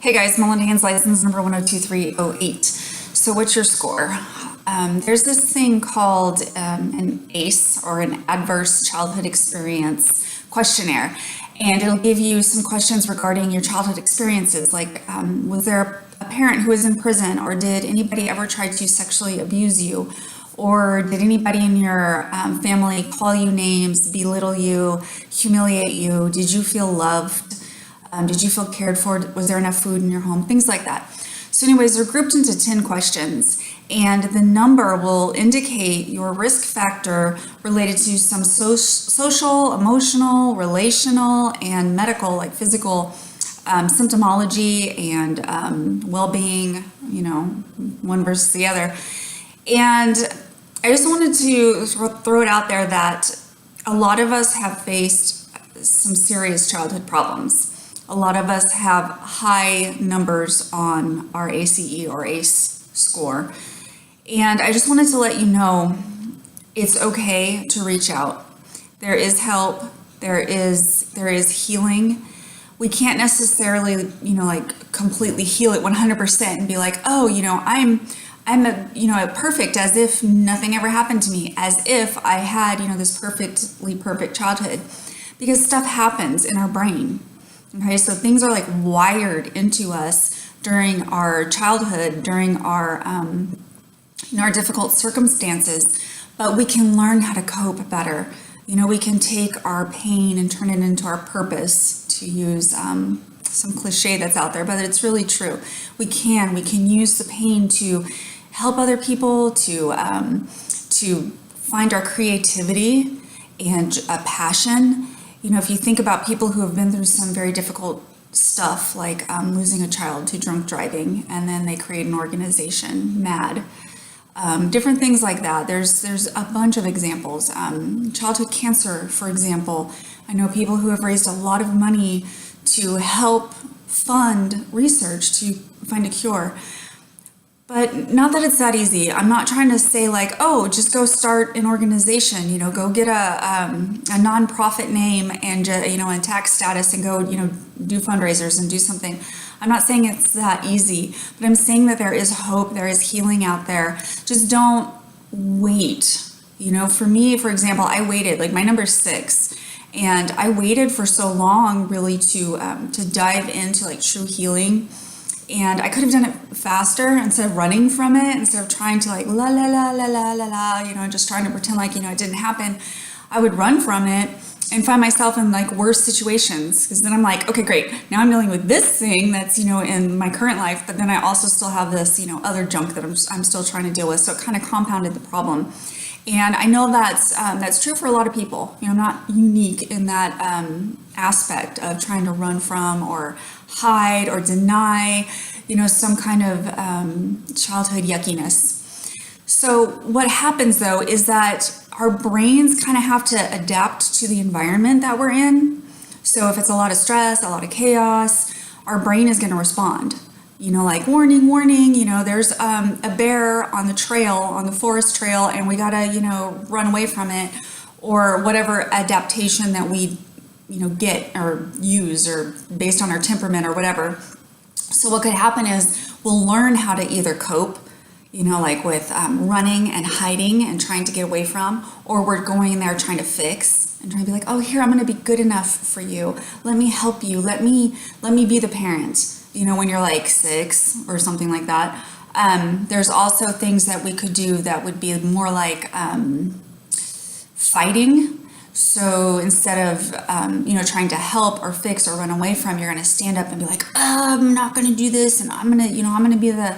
Hey guys, Melinda Haynes, license number 102308. So what's your score? There's this thing called an ACE, or an Adverse Childhood Experience questionnaire, and it'll give you some questions regarding your childhood experiences, like was there a parent who was in prison, or did anybody ever try to sexually abuse you, or did anybody in your family call you names, belittle you, humiliate you? Did you feel loved? Did you feel cared for? Was there enough food in your home? Things like that. So anyways, they're grouped into 10 questions, and the number will indicate your risk factor related to some social, emotional, relational, and medical, like physical symptomology and well-being, one versus the other. And I just wanted to throw it out there that a lot of us have faced some serious childhood problems. A lot of us have high numbers on our ACE or ACE score. And I just wanted to let you know it's okay to reach out. There is help. There is healing. We can't necessarily, completely heal it 100% and be like, oh, I'm perfect, as if nothing ever happened to me, as if I had, this perfectly perfect childhood, because stuff happens in our brain. Okay, so things are like wired into us during our childhood, during our difficult circumstances, but we can learn how to cope better. We can take our pain and turn it into our purpose, to use some cliche that's out there, but it's really true. We can use the pain to help other people, to find our creativity and a passion. If you think about people who have been through some very difficult stuff, like losing a child to drunk driving, and then they create an organization, MAD, different things like that. There's a bunch of examples. Childhood cancer, for example. I know people who have raised a lot of money to help fund research to find a cure. But not that it's that easy. I'm not trying to say like, oh, just go start an organization, go get a nonprofit name and, and tax status and go, do fundraisers and do something. I'm not saying it's that easy, but I'm saying that there is hope, there is healing out there. Just don't wait. For me, for example, I waited, like my number's 6. And I waited for so long really to dive into like true healing. And I could have done it faster instead of running from it, instead of trying to like la la la la la la la, just trying to pretend like, it didn't happen. I would run from it and find myself in like worse situations, because then I'm like, okay, great. Now I'm dealing with this thing that's, in my current life, but then I also still have this, other junk that I'm still trying to deal with. So it kind of compounded the problem. And I know that's true for a lot of people. I'm not unique in that aspect of trying to run from or hide or deny, some kind of childhood yuckiness. So what happens though is that our brains kind of have to adapt to the environment that we're in. So if it's a lot of stress, a lot of chaos, our brain is going to respond. Like warning, there's a bear on the trail, on the forest trail, and we gotta, run away from it, or whatever adaptation that we, get or use, or based on our temperament or whatever. So what could happen is we'll learn how to either cope, like with running and hiding and trying to get away from, or we're going there trying to fix and trying to be like, oh, here, I'm gonna be good enough for you. Let me help you. Let me be the parent. When you're like 6 or something like that. There's also things that we could do that would be more like fighting. So instead of, trying to help or fix or run away from, you're going to stand up and be like, oh, I'm not going to do this. And I'm going to be the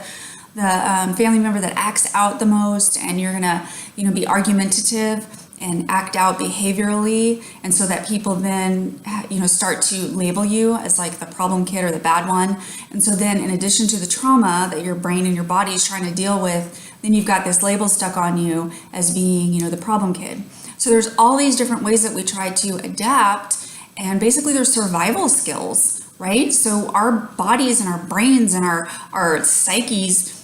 family member that acts out the most. And you're going to, be argumentative and act out behaviorally, and so that people then start to label you as like the problem kid or the bad one. And so then, in addition to the trauma that your brain and your body is trying to deal with, then you've got this label stuck on you as being the problem kid. So there's all these different ways that we try to adapt, and basically they're survival skills, right? So our bodies and our brains and our psyches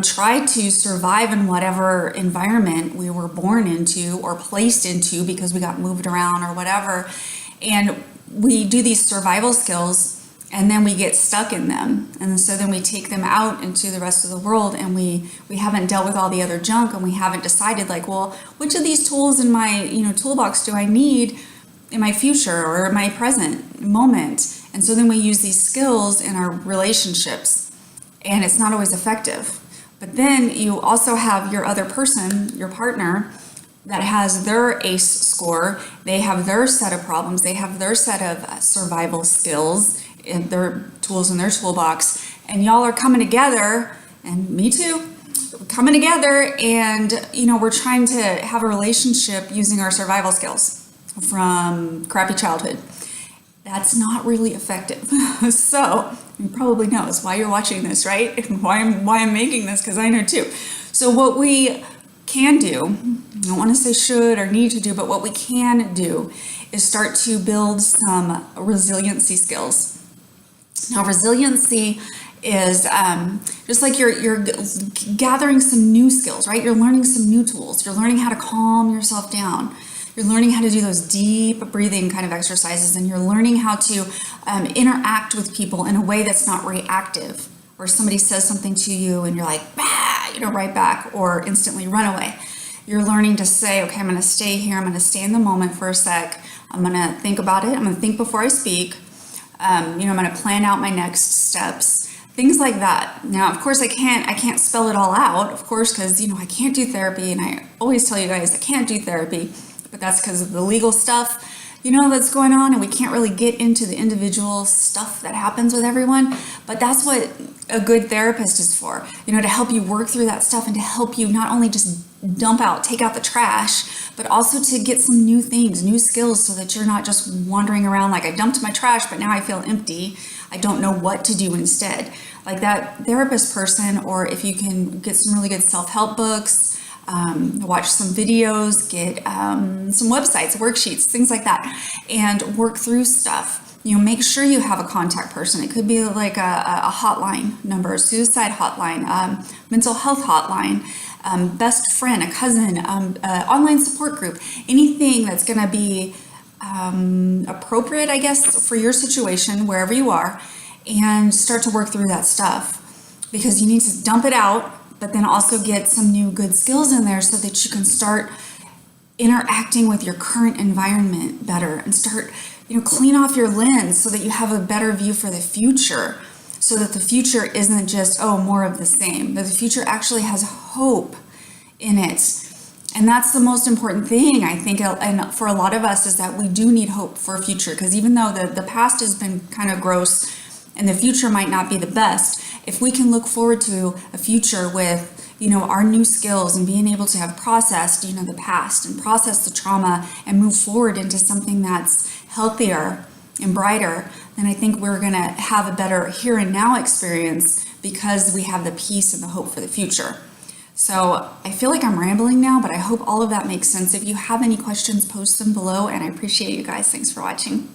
try to survive in whatever environment we were born into or placed into because we got moved around or whatever. And we do these survival skills and then we get stuck in them. And so then we take them out into the rest of the world, and we haven't dealt with all the other junk, and we haven't decided like, well, which of these tools in my, toolbox do I need in my future or in my present moment? And so then we use these skills in our relationships, and it's not always effective. But then you also have your other person, your partner, that has their ACE score. They have their set of problems. They have their set of survival skills, in their tools in their toolbox. And y'all are coming together, and me too, coming together, and we're trying to have a relationship using our survival skills from crappy childhood. That's not really effective. So you probably know it's why you're watching this, right? And why I'm making this, because I know too. So what we can do, I don't want to say should or need to do, but what we can do is start to build some resiliency skills. Now, resiliency is just like you're gathering some new skills, right? You're learning some new tools. You're learning how to calm yourself down. You're learning how to do those deep breathing kind of exercises, and you're learning how to interact with people in a way that's not reactive, where somebody says something to you and you're like, bah, right back, or instantly run away. You're learning to say, okay, I'm going to stay here. I'm going to stay in the moment for a sec. I'm going to think about it. I'm going to think before I speak. I'm going to plan out my next steps, things like that. Now, of course, I can't spell it all out, of course, because, I can't do therapy. And I always tell you guys I can't do therapy, but that's because of the legal stuff, that's going on. And we can't really get into the individual stuff that happens with everyone. But that's what a good therapist is for, to help you work through that stuff and to help you not only just take out the trash, but also to get some new things, new skills, so that you're not just wandering around like, I dumped my trash, but now I feel empty. I don't know what to do instead. Like that therapist person, or if you can get some really good self-help books, watch some videos, get some websites, worksheets, things like that, and work through stuff. Make sure you have a contact person. It could be like a hotline number, a suicide hotline, mental health hotline, best friend, a cousin, online support group, anything that's going to be appropriate, I guess, for your situation, wherever you are, and start to work through that stuff, because you need to dump it out, but then also get some new good skills in there so that you can start interacting with your current environment better, and start, clean off your lens so that you have a better view for the future, so that the future isn't just, more of the same, that the future actually has hope in it. And that's the most important thing, I think, and for a lot of us, is that we do need hope for a future, because even though the past has been kind of gross and the future might not be the best, if we can look forward to a future with, our new skills, and being able to have processed, the past, and process the trauma, and move forward into something that's healthier and brighter, then I think we're going to have a better here and now experience, because we have the peace and the hope for the future. So I feel like I'm rambling now, but I hope all of that makes sense. If you have any questions, post them below, and I appreciate you guys. Thanks for watching.